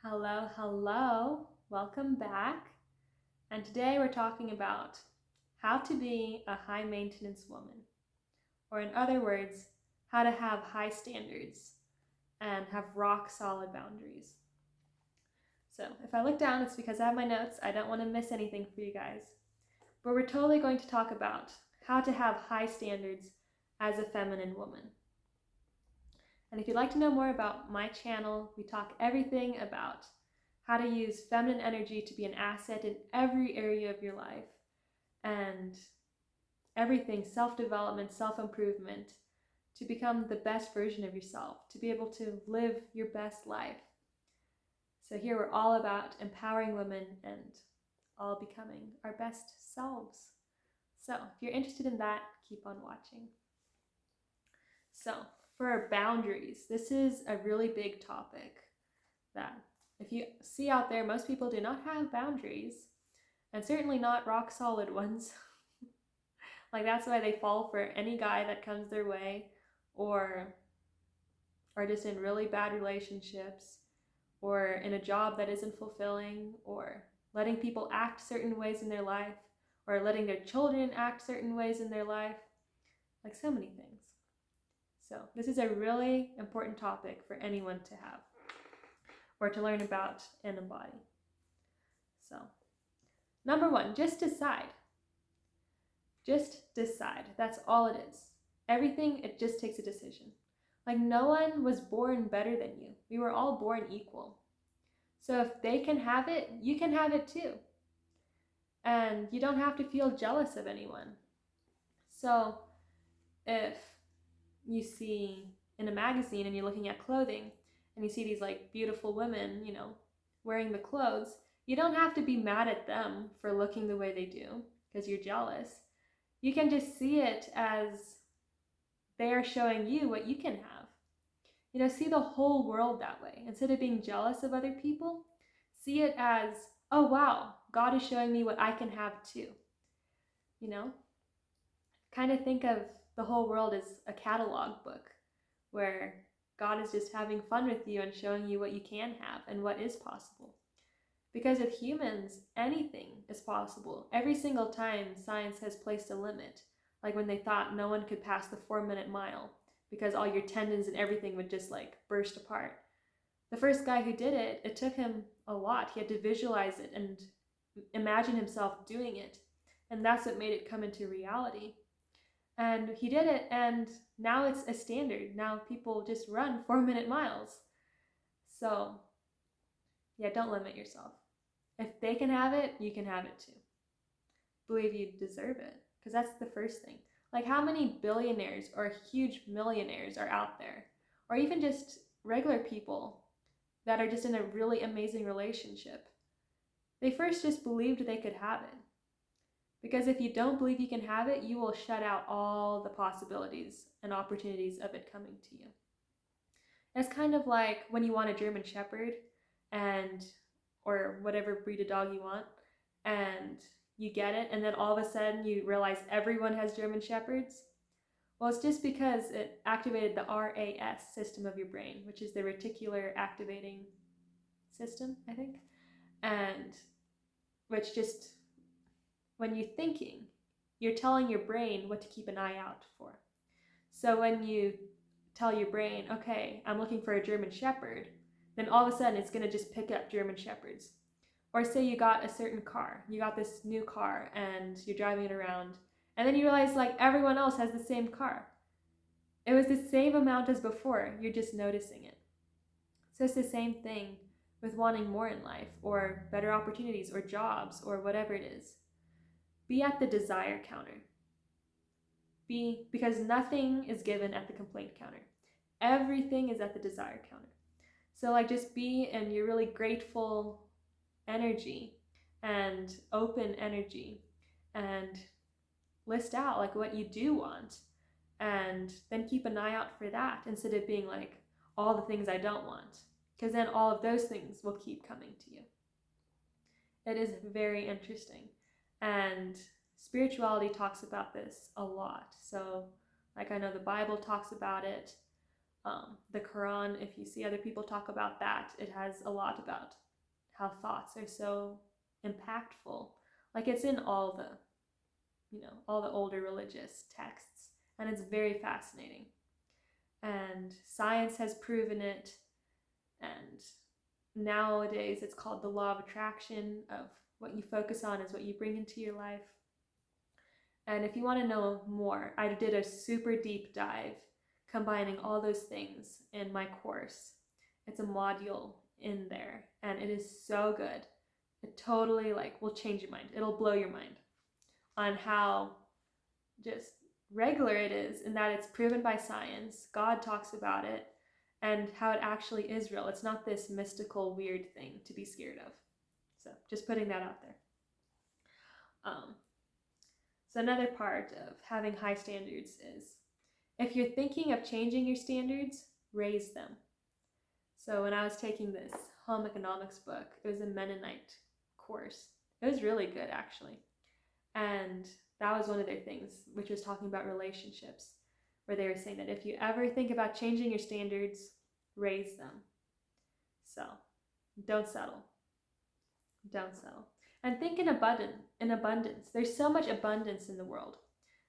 Hello, hello. Welcome back. And today we're talking about how to be a high maintenance woman, or in other words, how to have high standards and have rock solid boundaries. So if I look down, it's because I have my notes. I don't want to miss anything for you guys. But we're totally going to talk about how to have high standards as a feminine woman. And if you'd like to know more about my channel, we talk everything about how to use feminine energy to be an asset in every area of your life, and everything self-development, self-improvement, to become the best version of yourself, to be able to live your best life. So here we're all about empowering women and all becoming our best selves. So if you're interested in that, keep on watching. So for boundaries, this is a really big topic that if you see out there, most people do not have boundaries, and certainly not rock solid ones. Like that's why they fall for any guy that comes their way, or are just in really bad relationships, or in a job that isn't fulfilling, or letting people act certain ways in their life, or letting their children act certain ways in their life, like so many things. So this is a really important topic for anyone to have, or to learn about and embody. So, number one, just decide. Just decide. That's all it is. Everything, it just takes a decision. Like no one was born better than you. We were all born equal. So if they can have it, you can have it too. And you don't have to feel jealous of anyone. So if you see in a magazine and you're looking at clothing and you see these like beautiful women, wearing the clothes, you don't have to be mad at them for looking the way they do because you're jealous. You can just see it as they are showing you what you can have. See the whole world that way. Instead of being jealous of other people, see it as, oh wow, God is showing me what I can have too. Kind of think of the whole world as a catalog book where God is just having fun with you and showing you what you can have and what is possible. Because with humans, anything is possible. Every single time science has placed a limit, like when they thought no one could pass the 4-minute mile because all your tendons and everything would just like burst apart. The first guy who did it, it took him a lot. He had to visualize it and imagine himself doing it. And that's what made it come into reality. And he did it, and now it's a standard. Now people just run 4-minute miles. So, yeah, don't limit yourself. If they can have it, you can have it too. Believe you deserve it, because that's the first thing. Like how many billionaires or huge millionaires are out there, or even just regular people that are just in a really amazing relationship? They first just believed they could have it. Because if you don't believe you can have it, you will shut out all the possibilities and opportunities of it coming to you. It's kind of like when you want a German Shepherd or whatever breed of dog you want, and you get it, and then all of a sudden you realize everyone has German Shepherds. Well, it's just because it activated the RAS system of your brain, which is the reticular activating system, I think, and which just, when you're thinking, you're telling your brain what to keep an eye out for. So when you tell your brain, okay, I'm looking for a German Shepherd, then all of a sudden it's going to just pick up German Shepherds. Or say you got a certain car, you got this new car and you're driving it around, and then you realize like everyone else has the same car. It was the same amount as before, you're just noticing it. So it's the same thing with wanting more in life, or better opportunities, or jobs, or whatever it is. Be at the desire counter. Because nothing is given at the complaint counter. Everything is at the desire counter. So like just be in your really grateful energy and open energy, and list out like what you do want, and then keep an eye out for that instead of being like all the things I don't want, because then all of those things will keep coming to you. It is very interesting, and spirituality talks about this a lot. So like I know the Bible talks about it, The Quran, if you see other people talk about that, it has a lot about how thoughts are so impactful. Like it's in all all the older religious texts, and it's very fascinating. And science has proven it, and nowadays it's called the law of attraction, of what you focus on is what you bring into your life. And if you want to know more, I did a super deep dive combining all those things in my course. It's a module in there, and it is so good. It totally will change your mind. It'll blow your mind on how just regular it is, in that it's proven by science. God talks about it, and how it actually is real. It's not this mystical, weird thing to be scared of. So just putting that out there. So another part of having high standards is, if you're thinking of changing your standards, raise them. So when I was taking this home economics book, it was a Mennonite course. It was really good, actually. And that was one of their things, which was talking about relationships, where they were saying that if you ever think about changing your standards, raise them. So don't settle. Don't settle. And think in abundance. There's so much abundance in the world.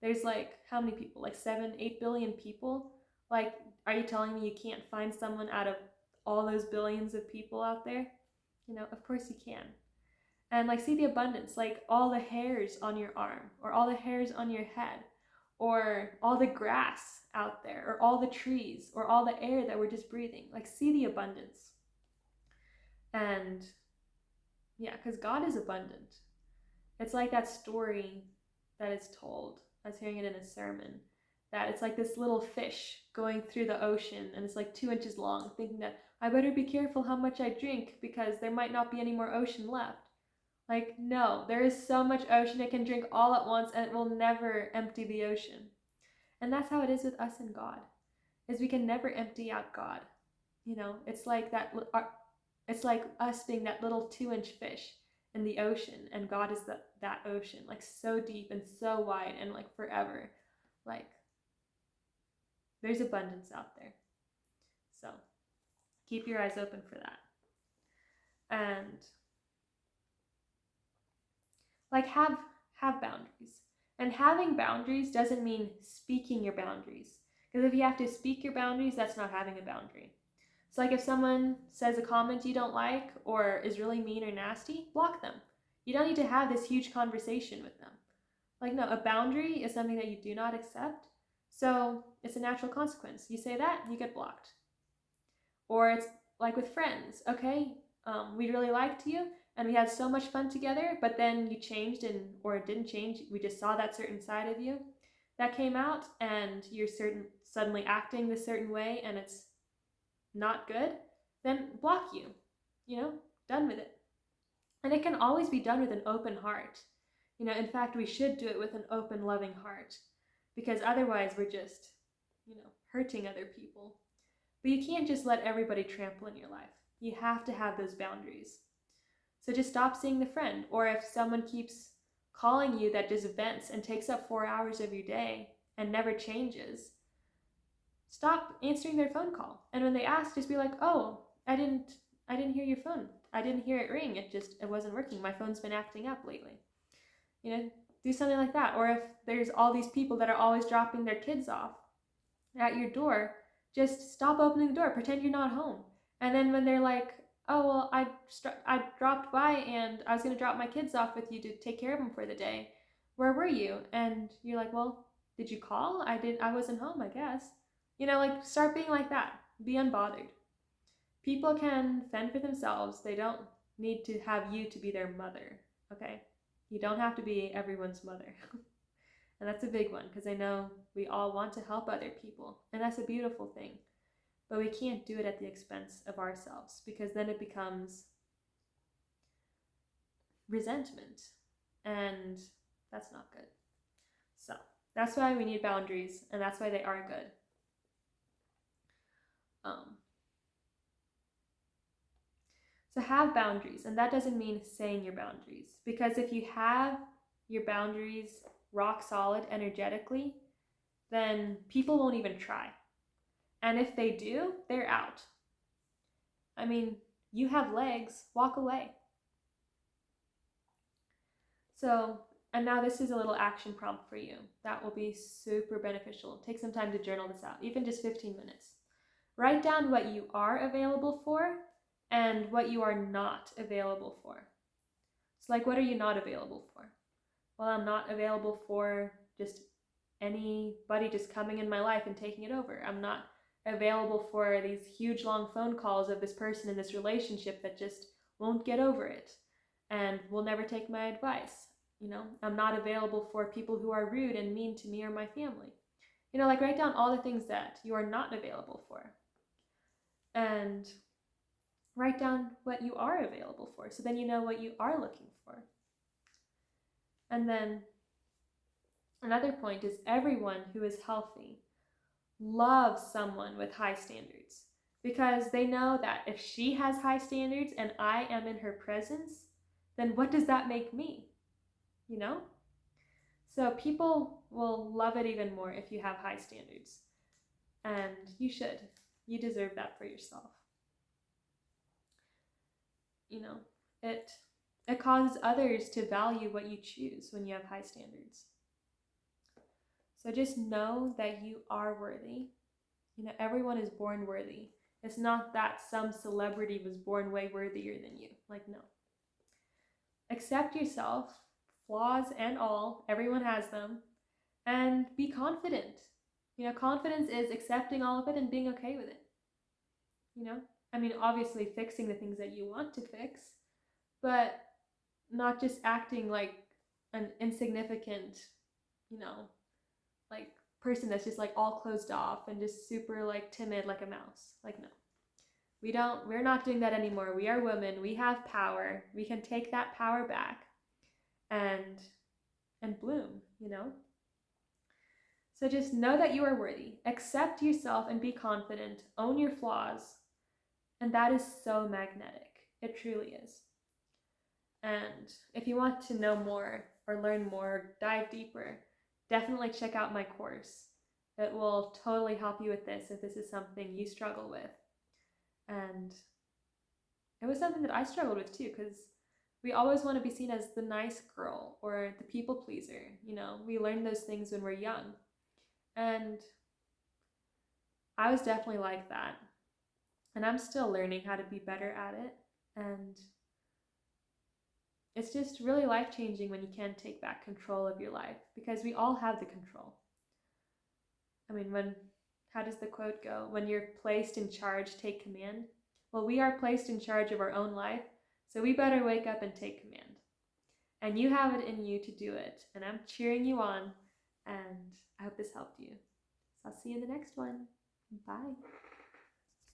There's how many people? 7-8 billion people? Are you telling me you can't find someone out of all those billions of people out there? Of course you can. And see the abundance, all the hairs on your arm, or all the hairs on your head, or all the grass out there, or all the trees, or all the air that we're just breathing. See the abundance. And yeah, because God is abundant. It's like that story that is told. I was hearing it in a sermon, that it's like this little fish going through the ocean, and it's 2 inches long, thinking that I better be careful how much I drink because there might not be any more ocean left. No, there is so much ocean it can drink all at once, and it will never empty the ocean. And that's how it is with us and God, is we can never empty out God. It's like that. It's like us being that little 2-inch fish in the ocean, and God is that ocean, so deep and so wide and forever. There's abundance out there. So keep your eyes open for that. And have boundaries. And having boundaries doesn't mean speaking your boundaries. Because if you have to speak your boundaries, that's not having a boundary. So if someone says a comment you don't like, or is really mean or nasty, block them. You don't need to have this huge conversation with them. No, a boundary is something that you do not accept. So it's a natural consequence. You say that, you get blocked. Or it's with friends, okay? We really liked you, and we had so much fun together, but then you changed, or it didn't change. We just saw that certain side of you that came out, and you're suddenly acting this certain way, and it's not good. Then block you. Done with it. And it can always be done with an open heart. In fact, we should do it with an open, loving heart, because otherwise we're just, hurting other people. But you can't just let everybody trample in your life. You have to have those boundaries. So just stop seeing the friend. Or if someone keeps calling you that just vents and takes up 4 hours of your day and never changes, stop answering their phone call. And when they ask, just be like, oh, I didn't hear your phone. I didn't hear it ring. It wasn't working. My phone's been acting up lately. Do something like that. Or if there's all these people that are always dropping their kids off at your door, just stop opening the door. Pretend you're not home. And then when they're like, oh, well, I dropped by and I was going to drop my kids off with you to take care of them for the day. Where were you? And you're like, well, did you call? I wasn't home, I guess. Start being like that. Be unbothered. People can fend for themselves. They don't need to have you to be their mother, okay? You don't have to be everyone's mother. And that's a big one, because I know we all want to help other people, and that's a beautiful thing. But we can't do it at the expense of ourselves, because then it becomes resentment, and that's not good. So that's why we need boundaries, and that's why they are good. So have boundaries, and that doesn't mean saying your boundaries, because if you have your boundaries rock solid energetically, then people won't even try. And if they do, they're out. I mean, you have legs, walk away. So, and now this is a little action prompt for you that will be super beneficial. Take some time to journal this out, even just 15 minutes. Write down what you are available for and what you are not available for. So like, what are you not available for? Well, I'm not available for just anybody just coming in my life and taking it over. I'm not available for these huge long phone calls of this person in this relationship that just won't get over it and will never take my advice. I'm not available for people who are rude and mean to me or my family. Like, write down all the things that you are not available for. And write down what you are available for, so then you know what you are looking for. And then another point is everyone who is healthy loves someone with high standards, because they know that if she has high standards and I am in her presence, then what does that make me? So people will love it even more if you have high standards. And you should. You deserve that for yourself. It causes others to value what you choose when you have high standards. So just know that you are worthy. Everyone is born worthy. It's not that some celebrity was born way worthier than you. Like, no. Accept yourself, flaws and all. Everyone has them. And be confident. Confidence is accepting all of it and being okay with it. Obviously fixing the things that you want to fix, but not just acting like an insignificant, like person that's just like all closed off and just super like timid like a mouse. Like, no. We're not doing that anymore. We are women. We have power. We can take that power back and bloom, So just know that you are worthy. Accept yourself and be confident. Own your flaws. And that is so magnetic. It truly is. And if you want to know more or learn more, dive deeper, definitely check out my course. It will totally help you with this if this is something you struggle with. And it was something that I struggled with too, because we always want to be seen as the nice girl or the people pleaser. We learn those things when we're young. And I was definitely like that. And I'm still learning how to be better at it. And it's just really life-changing when you can take back control of your life, because we all have the control. How does the quote go? When you're placed in charge, take command. Well, we are placed in charge of our own life, so we better wake up and take command. And you have it in you to do it. And I'm cheering you on, and I hope this helped you. So I'll see you in the next one. Bye.